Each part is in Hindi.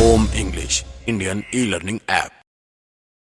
Om English Indian e learning app.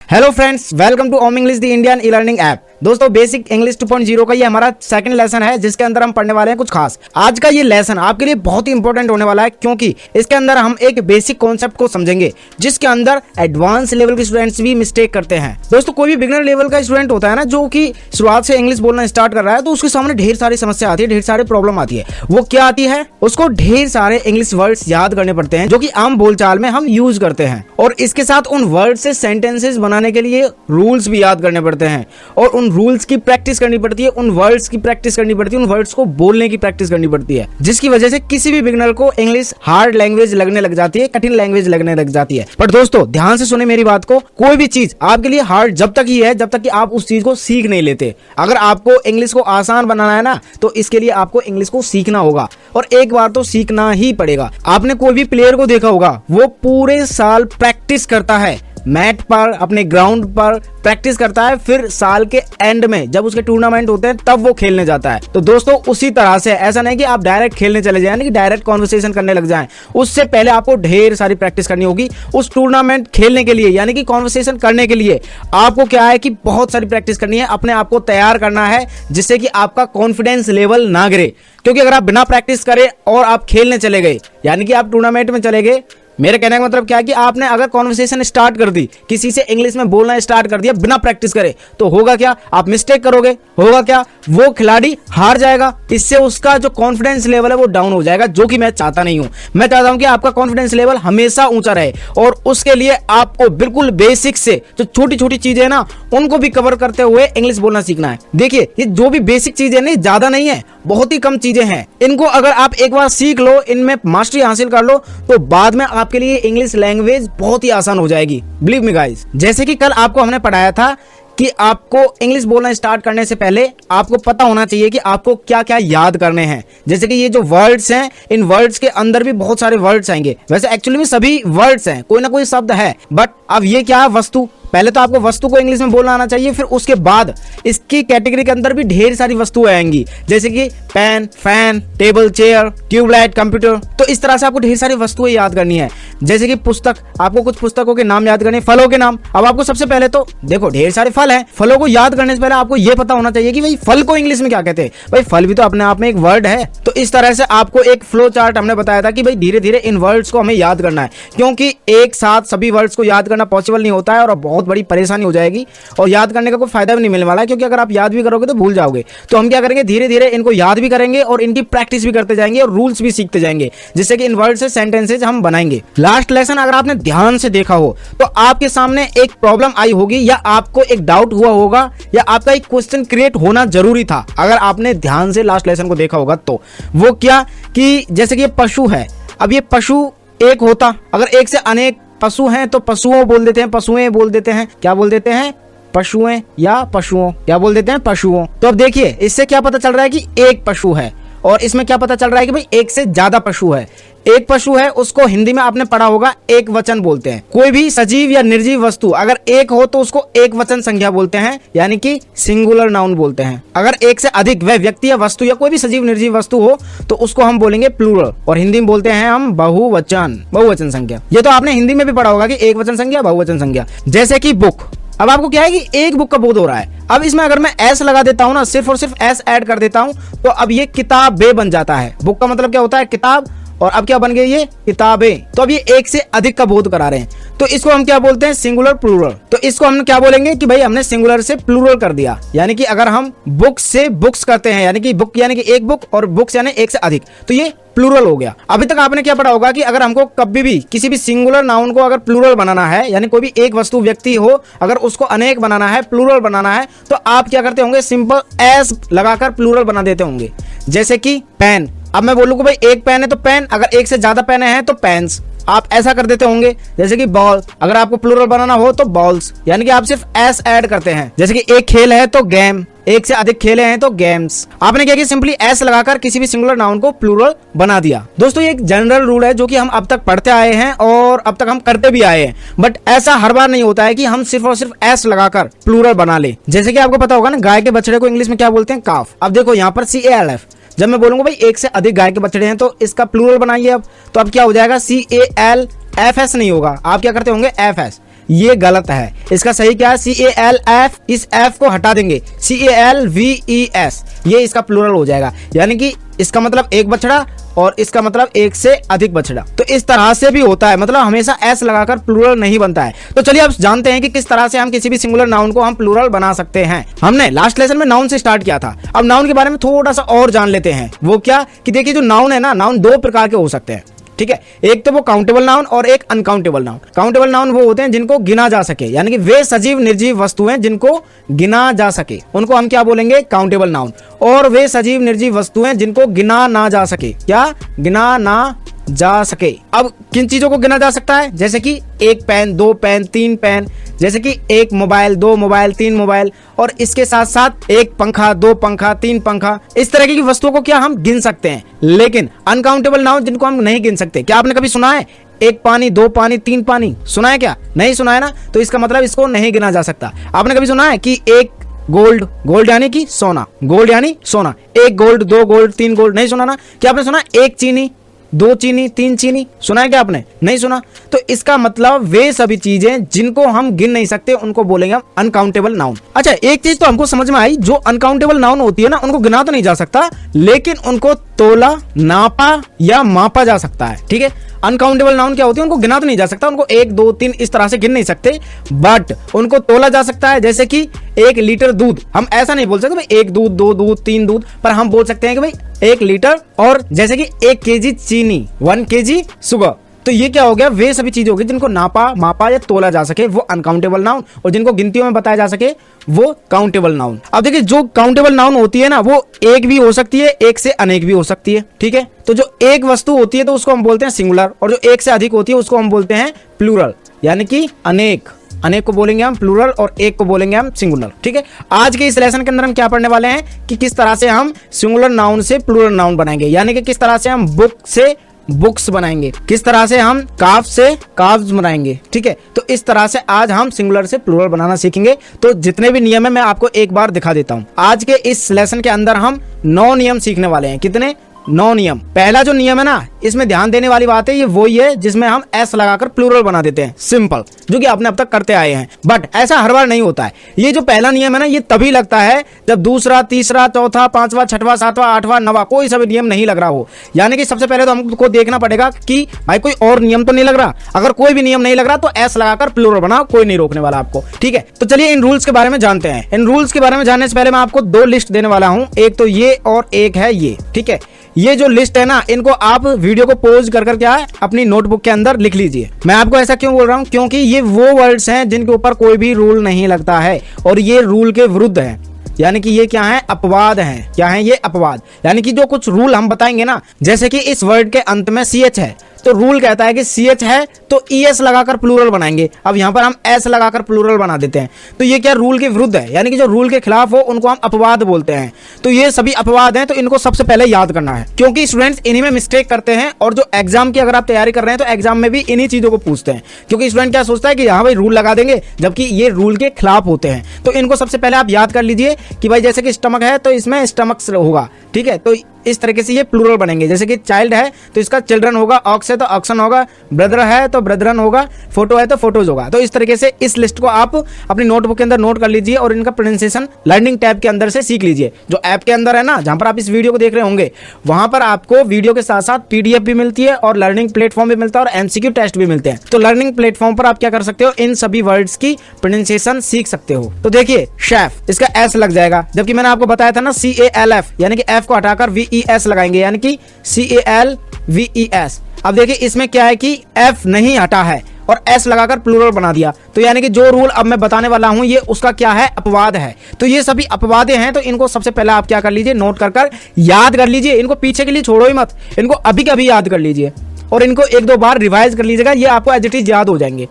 Hello friends, welcome to Om English the Indian e learning app. दोस्तों, बेसिक इंग्लिश 2.0 का ये हमारा सेकंड लेसन है, जिसके अंदर हम पढ़ने वाले हैं कुछ खास। आज का ये लेसन आपके लिए बहुत ही इंपॉर्टेंट होने वाला है, क्योंकि इसके अंदर हम एक बेसिक कॉन्सेप्ट को समझेंगे, जिसके अंदर एडवांस लेवल के स्टूडेंट्स भी मिस्टेक करते हैं। दोस्तों, कोई भी बिगिनर लेवल का स्टूडेंट होता है ना, जो कि शुरुआत से इंग्लिश बोलना स्टार्ट कर रहा है, तो उसके सामने ढेर सारी समस्या आती है, ढेर सारी प्रॉब्लम आती है। वो क्या आती है? उसको ढेर सारे इंग्लिश वर्ड्स याद करने पड़ते हैं, जो कि आम बोलचाल में हम यूज करते हैं, और इसके साथ उन वर्ड से सेंटेंसेस बनाने के लिए रूल्स भी याद करने पड़ते हैं, और उन रूल्स की प्रैक्टिस करनी पड़ती है, उन वर्ड्स की प्रैक्टिस करनी पड़ती है, उन वर्ड्स को बोलने की प्रैक्टिस करनी पड़ती है, जिसकी वजह से किसी भी बिगिनर को इंग्लिश हार्ड लैंग्वेज लगने लग जाती है, कठिन लैंग्वेज लगने लग जाती है। पर दोस्तों, ध्यान से सुने मेरी बात को, कोई भी चीज आपके लिए हार्ड जब तक ही है, जब तक कि आप उस चीज को सीख नहीं लेते। अगर आपको इंग्लिश को आसान बनाना है ना, तो इसके लिए आपको इंग्लिश को सीखना होगा, और एक बार तो सीखना ही पड़ेगा। आपने कोई भी प्लेयर को देखा होगा, वो पूरे साल प्रैक्टिस करता है, मैट पर, अपने ग्राउंड पर प्रैक्टिस करता है, फिर साल के एंड में जब उसके टूर्नामेंट होते हैं तब वो खेलने जाता है। तो दोस्तों, उसी तरह से ऐसा नहीं कि आप डायरेक्ट खेलने चले जाएं, कि डायरेक्ट कॉन्वर्सेशन करने लग जाएं। उससे पहले आपको ढेर सारी प्रैक्टिस करनी होगी उस टूर्नामेंट खेलने के लिए, यानी कि कॉन्वर्सेशन करने के लिए आपको क्या है कि बहुत सारी प्रैक्टिस करनी है, अपने आप को तैयार करना है, जिससे कि आपका कॉन्फिडेंस लेवल ना गिरे। क्योंकि अगर आप बिना प्रैक्टिस करे और आप खेलने चले गए, यानी कि आप टूर्नामेंट में चले गए, मेरे कहने का मतलब क्या है कि आपने अगर कॉन्वर्सेशन स्टार्ट कर दी, किसी से इंग्लिश में बोलना स्टार्ट कर दिया बिना प्रैक्टिस करे, तो होगा क्या? आप मिस्टेक करोगे, होगा क्या? वो खिलाड़ी हार जाएगा। इससे उसका जो कॉन्फिडेंस लेवल है वो डाउन हो जाएगा, जो कि मैं चाहता नहीं हूं। मैं चाहता हूं कि आपका कॉन्फिडेंस लेवल हमेशा ऊंचा रहे, और उसके लिए आपको बिल्कुल बेसिक से जो छोटी छोटी चीजें है ना, उनको भी कवर करते हुए इंग्लिश बोलना सीखना है। देखिए, ये जो भी बेसिक चीजें नहीं, ज्यादा नहीं है, बहुत ही कम चीजें हैं। इनको अगर आप एक बार सीख लो, इनमें मास्टरी हासिल कर लो, तो बाद में आपके लिए इंग्लिश लैंग्वेज बहुत ही आसान हो जाएगी। बिलीव मी गाइस, जैसे कि कल आपको हमने पढ़ाया था कि आपको इंग्लिश बोलना स्टार्ट करने से पहले आपको पता होना चाहिए कि आपको क्या क्या याद करने हैं। जैसे कि ये जो वर्ड्स हैं, इन वर्ड्स के अंदर भी बहुत सारे वर्ड्स आएंगे। वैसे एक्चुअली में सभी वर्ड्स हैं, कोई ना कोई शब्द है, बट अब ये क्या है? वस्तु। पहले तो आपको वस्तु को इंग्लिश में बोलना आना चाहिए, फिर उसके बाद इसकी कैटेगरी के अंदर भी ढेर सारी वस्तुएं आएंगी, जैसे कि pen, fan, table, chair, tubelight, computer. तो इस तरह से आपको ढेर सारी वस्तुएं याद करनी है। जैसे कि पुस्तक, आपको कुछ पुस्तकों के नाम याद करने, फलों के नाम। अब आपको सबसे पहले तो देखो, ढेर सारे फल हैं, फलों को याद करने से पहले आपको यह पता होना चाहिए कि भाई फल को इंग्लिश में क्या कहते हैं। भाई फल भी तो अपने आप में एक वर्ड है। तो इस तरह से आपको एक फ्लो चार्ट हमने बताया था कि भाई धीरे धीरे इन वर्ड्स को हमें याद करना है, क्योंकि एक साथ सभी वर्ड्स को याद करना पॉसिबल नहीं होता है, और बहुत बड़ी परेशानी हो जाएगी, और याद करने का कोई फायदा भी नहीं मिलने वाला है, क्योंकि अगर आप याद भी करोगे तो भूल जाओगे। तो हम क्या करेंगे, धीरे धीरे इनको याद भी करेंगे, और इनकी प्रैक्टिस भी करते जाएंगे, और रूल्स भी सीखते जाएंगे, जिससे कि इन वर्ड से सेंटेंसेज हम बनाएंगे। लास्ट लेसन अगर आपने ध्यान से देखा हो, तो आपके सामने एक प्रॉब्लम आई होगी, या आपको एक डाउट हुआ होगा, या आपका एक क्वेश्चन क्रिएट होना जरूरी था। अगर आपने ध्यान से लास्ट लेसन को देखा होगा, तो वो क्या कि जैसे कि ये पशु है। अब ये पशु एक होता, अगर एक से अनेक पशु हैं तो पशुओं बोल देते हैं, पशुएं बोल देते हैं। क्या बोल देते हैं? पशुएं या पशुओं। क्या बोल देते हैं? पशुओं। तो अब देखिए, इससे क्या पता चल रहा है कि एक पशु है, और इसमें क्या पता चल रहा है कि भाई एक से ज्यादा पशु है। एक पशु है, उसको हिंदी में आपने पढ़ा होगा एक वचन बोलते हैं। कोई भी सजीव या निर्जीव वस्तु अगर एक हो तो उसको एक वचन संज्ञा बोलते हैं, यानी कि सिंगुलर नाउन बोलते हैं। अगर एक से अधिक वह व्यक्ति या वस्तु या कोई भी सजीव निर्जीव वस्तु हो, तो उसको हम बोलेंगे प्लूरल, और हिंदी में बोलते हैं हम बहुवचन, बहुवचन संज्ञा। ये तो आपने हिंदी में भी पढ़ा होगा कि एक वचन संज्ञा, बहुवचन संज्ञा। जैसे कि बुक। अब आपको क्या है कि एक बुक का बोध हो रहा है। अब इसमें अगर मैं एस लगा देता हूं ना, सिर्फ और सिर्फ एस ऐड कर देता हूं, तो अब ये किताबें बन जाता है। बुक का मतलब क्या होता है? किताब। और अब क्या बन गई? ये किताबें। तो अब ये एक से अधिक का बोध करा रहे हैं, तो इसको हम क्या बोलते हैं? Singular plural. तो इसको हम क्या बोलेंगे कि भाई हमने सिंगुलर से प्लूरल कर दिया। यानी कि अगर हम बुक से बुक्स करते हैं, यानी कि बुक यानी कि एक बुक, और बुक्स यानी एक से अधिक, तो ये प्लूरल हो गया। अभी तक आपने क्या पढ़ा होगा कि अगर हमको कभी भी किसी भी सिंगुलर नाउन को अगर प्लूरल बनाना है, यानी कोई भी एक वस्तु व्यक्ति हो, अगर उसको अनेक बनाना है, प्लूरल बनाना है, तो आप क्या करते होंगे? सिंपल एस लगाकर प्लूरल बना देते होंगे। जैसे कि पेन। अब मैं बोलूंगा भाई एक पेन है तो पेन, अगर एक से ज्यादा पेन है तो पेन्स, आप ऐसा कर देते होंगे। जैसे कि बॉल, अगर आपको प्लूरल बनाना हो तो बॉल्स, यानी कि आप सिर्फ एस ऐड करते हैं। जैसे कि एक खेल है तो गेम, एक से अधिक खेले हैं तो गेम्स। आपने क्या किया? सिंपली एस लगाकर किसी भी सिंगुलर नाउन को प्लूरल बना दिया। दोस्तों, ये एक जनरल रूल है जो कि हम अब तक पढ़ते आए हैं और अब तक हम करते भी आए हैं, बट ऐसा हर बार नहीं होता है कि हम सिर्फ और सिर्फ एस लगाकर प्लूरल बना ले। जैसे कि आपको पता होगा ना, गाय के बछड़े को इंग्लिश में क्या बोलते हैं? काफ। अब देखो यहाँ पर CALF, जब मैं बोलूंगा भाई एक से अधिक गाय के बछड़े हैं तो इसका प्लूरल बनाइए। अब तो अब क्या हो जाएगा? CALF FS नहीं होगा, आप क्या करते होंगे FS। ये गलत है, इसका सही क्या है CALF, इस F को हटा देंगे CALVES, ये इसका प्लूरल हो जाएगा। यानी कि इसका मतलब एक बछड़ा और इसका मतलब एक से अधिक बछड़ा। तो इस तरह से भी होता है, मतलब हमेशा S लगाकर प्लूरल नहीं बनता है। तो चलिए अब जानते हैं कि किस तरह से हम किसी भी सिंगुलर नाउन को हम प्लूरल बना सकते हैं। हमने लास्ट लेसन में नाउन से स्टार्ट किया था, अब नाउन के बारे में थोड़ा सा और जान लेते हैं। वो क्या कि देखिए जो नाउन है ना, नाउन दो प्रकार के हो सकते हैं, ठीक है। एक तो वो काउंटेबल नाउन और एक अनकाउंटेबल नाउन। काउंटेबल नाउन वो होते हैं जिनको गिना जा सके, यानी कि वे सजीव निर्जीव वस्तुएं जिनको गिना जा सके, उनको हम क्या बोलेंगे, काउंटेबल नाउन। और वे सजीव निर्जीव वस्तुएं जिनको गिना ना जा सके, क्या गिना ना जा सके। अब किन चीजों को गिना जा सकता है, जैसे कि एक पेन, दो पेन, तीन पेन, जैसे कि एक मोबाइल, दो मोबाइल, तीन मोबाइल, और इसके साथ साथ एक पंखा, दो पंखा, तीन पंखा। इस तरह की वस्तुओं को क्या हम गिन सकते हैं। लेकिन अनकाउंटेबल नाउन जिनको हम नहीं गिन सकते, क्या आपने कभी सुना है एक पानी, दो पानी, तीन पानी? सुना है क्या? नहीं सुना है ना, तो इसका मतलब इसको नहीं गिना जा सकता। आपने कभी सुना है कि एक गोल्ड, गोल्ड यानी कि सोना, गोल्ड यानी सोना, एक गोल्ड, दो गोल्ड, तीन गोल्ड? नहीं सुना ना। क्या आपने सुना एक चीनी, दो चीनी, तीन चीनी? सुना है क्या आपने? नहीं सुना। तो इसका मतलब वे सभी चीजें जिनको हम गिन नहीं सकते उनको बोलेंगे हम अनकाउंटेबल नाउन। अच्छा, एक चीज तो हमको समझ में आई, जो अनकाउंटेबल नाउन होती है ना, उनको गिना तो नहीं जा सकता, लेकिन उनको तोला, नापा या मापा जा सकता है, ठीक है। अनकाउंटेबल नाउन क्या होती है, उनको गिना तो नहीं जा सकता, उनको एक, दो, तीन इस तरह से गिन नहीं सकते, बट उनको तोला जा सकता है। जैसे कि एक लीटर दूध, हम ऐसा नहीं बोल सकते भाई एक दूध, दो दूध, तीन दूध, पर हम बोल सकते हैं कि भाई एक लीटर। और जैसे कि 1 kg चीनी, 1 kg शुगर। तो ये क्या हो गया, वे सभी चीजें होगी जिनको नापा, मापा या तोला जा सके, वो अनकाउंटेबल नाउन, और जिनको गिनतियों में बताया जा सके वो काउंटेबल नाउन। अब देखिए जो काउंटेबल नाउन होती है ना, वो एक भी हो सकती है, एक से अनेक भी हो सकती है, ठीक है। तो जो एक वस्तु होती है तो उसको हम बोलते हैं सिंगुलर, और जो एक से अधिक होती है उसको हम बोलते हैं प्लूरल, यानी कि अनेक। अनेक को बोलेंगे हम प्लूरल और एक को बोलेंगे हम सिंगुलर, ठीक है। आज के इस लेसन के अंदर हम क्या पढ़ने वाले हैं कि किस तरह से हम सिंगुलर नाउन से प्लूरल नाउन बनाएंगे, यानी कि किस तरह से हम बुक से बुक्स बनाएंगे, किस तरह से हम काफ से काफ्स बनाएंगे, ठीक है। तो इस तरह से आज हम सिंगुलर से प्लूरल बनाना सीखेंगे। तो जितने भी नियम है मैं आपको एक बार दिखा देता हूं। आज के इस लेसन के अंदर हम 9 नियम सीखने वाले हैं। कितने? 9 नियम। पहला जो नियम है ना, इसमें ध्यान देने वाली बात है, ये वही है जिसमें हम एस लगाकर प्लूरल बना देते हैं, सिंपल, जो कि आपने अब तक करते आए हैं। बट ऐसा हर बार नहीं होता है। ये जो पहला नियम है ना, ये तभी लगता है जब दूसरा, तीसरा, चौथा, पांचवा, छठवां, सातवां, आठवां, नवा कोई सा भी नियम नहीं लग रहा हो। यानी कि सबसे पहले तो हमको देखना पड़ेगा कि भाई कोई और नियम तो नहीं लग रहा। अगर कोई भी नियम नहीं लग रहा तो एस लगाकर प्लूरल बनाओ, कोई नहीं रोकने वाला आपको, ठीक है। तो चलिए इन रूल्स के बारे में जानते हैं। इन रूल्स के बारे में जानने से पहले मैं आपको 2 लिस्ट देने वाला हूं, एक तो ये और एक है ये, ठीक है। ये जो लिस्ट है ना, इनको आप वीडियो को पॉज कर क्या है अपनी नोटबुक के अंदर लिख लीजिए। मैं आपको ऐसा क्यों बोल रहा हूं, क्योंकि ये वो वर्ड्स हैं जिनके ऊपर कोई भी रूल नहीं लगता है और ये रूल के विरुद्ध है, यानी कि ये क्या है, अपवाद हैं। क्या है ये? अपवाद। यानी कि जो कुछ रूल हम बताएंगे ना, जैसे कि इस वर्ड के अंत में CH है तो रूल कहता है कि CH है तो ES लगाकर प्लूरल बनाएंगे। अब यहाँ पर हम S लगाकर प्लूरल बना देते हैं, तो ये क्या रूल के विरुद्ध है, यानी कि जो रूल के खिलाफ हो उनको हम अपवाद बोलते हैं। तो ये सभी अपवाद हैं, तो इनको सबसे पहले याद करना है, क्योंकि स्टूडेंट्स इन्हीं में मिस्टेक करते हैं। और जो एग्जाम की अगर आप तैयारी कर रहे हैं तो एग्जाम में भी इन्हीं चीजों को पूछते हैं, क्योंकि स्टूडेंट क्या सोचता है कि यहाँ भाई रूल लगा देंगे, जबकि ये रूल के खिलाफ होते हैं। तो इनको सबसे पहले आप याद कर लीजिए कि भाई जैसे कि स्टमक है तो इसमें स्टमक्स होगा, ठीक है। तो इस तरीके से ये प्लूरल बनेंगे। जैसे कि चाइल्ड है तो इसका चिल्ड्रन होगा, ऑक्स है तो ऑक्सन होगा, ब्रदर है तो ब्रदरन होगा, फोटो है तो फोटोज होगा। तो इस तरीके से इस लिस्ट को आप अपनी नोटबुक के अंदर नोट कर लीजिए और इनका प्रोनाउंसिएशन लर्निंग टैब के अंदर से सीख लीजिए। जो ऐप के अंदर है ना, जहां पर आप इस वीडियो को देख रहे होंगे, वहां पर आपको वीडियो के साथ साथ PDF भी मिलती है और लर्निंग प्लेटफॉर्म भी मिलता है और MCQ टेस्ट भी मिलते हैं। तो लर्निंग प्लेटफॉर्म पर आप क्या कर सकते हो, इन सभी वर्ड्स की प्रोनाउंसिएशन सीख सकते हो। तो देखिए शेफ, इसका S लग जाएगा, जबकि मैंने आपको बताया था ना CALF, यानी कि F को हटाकर VES लगाएंगे, यानी कि CALVES। अब देखिए इसमें क्या है कि F नहीं हटा है और S लगाकर प्लूरल बना दिया, तो यानी कि जो रूल अब मैं बताने वाला हूं ये उसका क्या है, अपवाद है। तो ये सभी अपवादे हैं, तो इनको सबसे पहले आप क्या कर लीजिए, नोट कर याद कर लीजिए। इनको पीछे के लिए छोड़ो ही मत, इनको अभी के अभी याद कर लीजिए और इनको 1-2 बार रिवाइज कर लीजिएगा, ये आपको एज इट इज याद हो जाएंगे।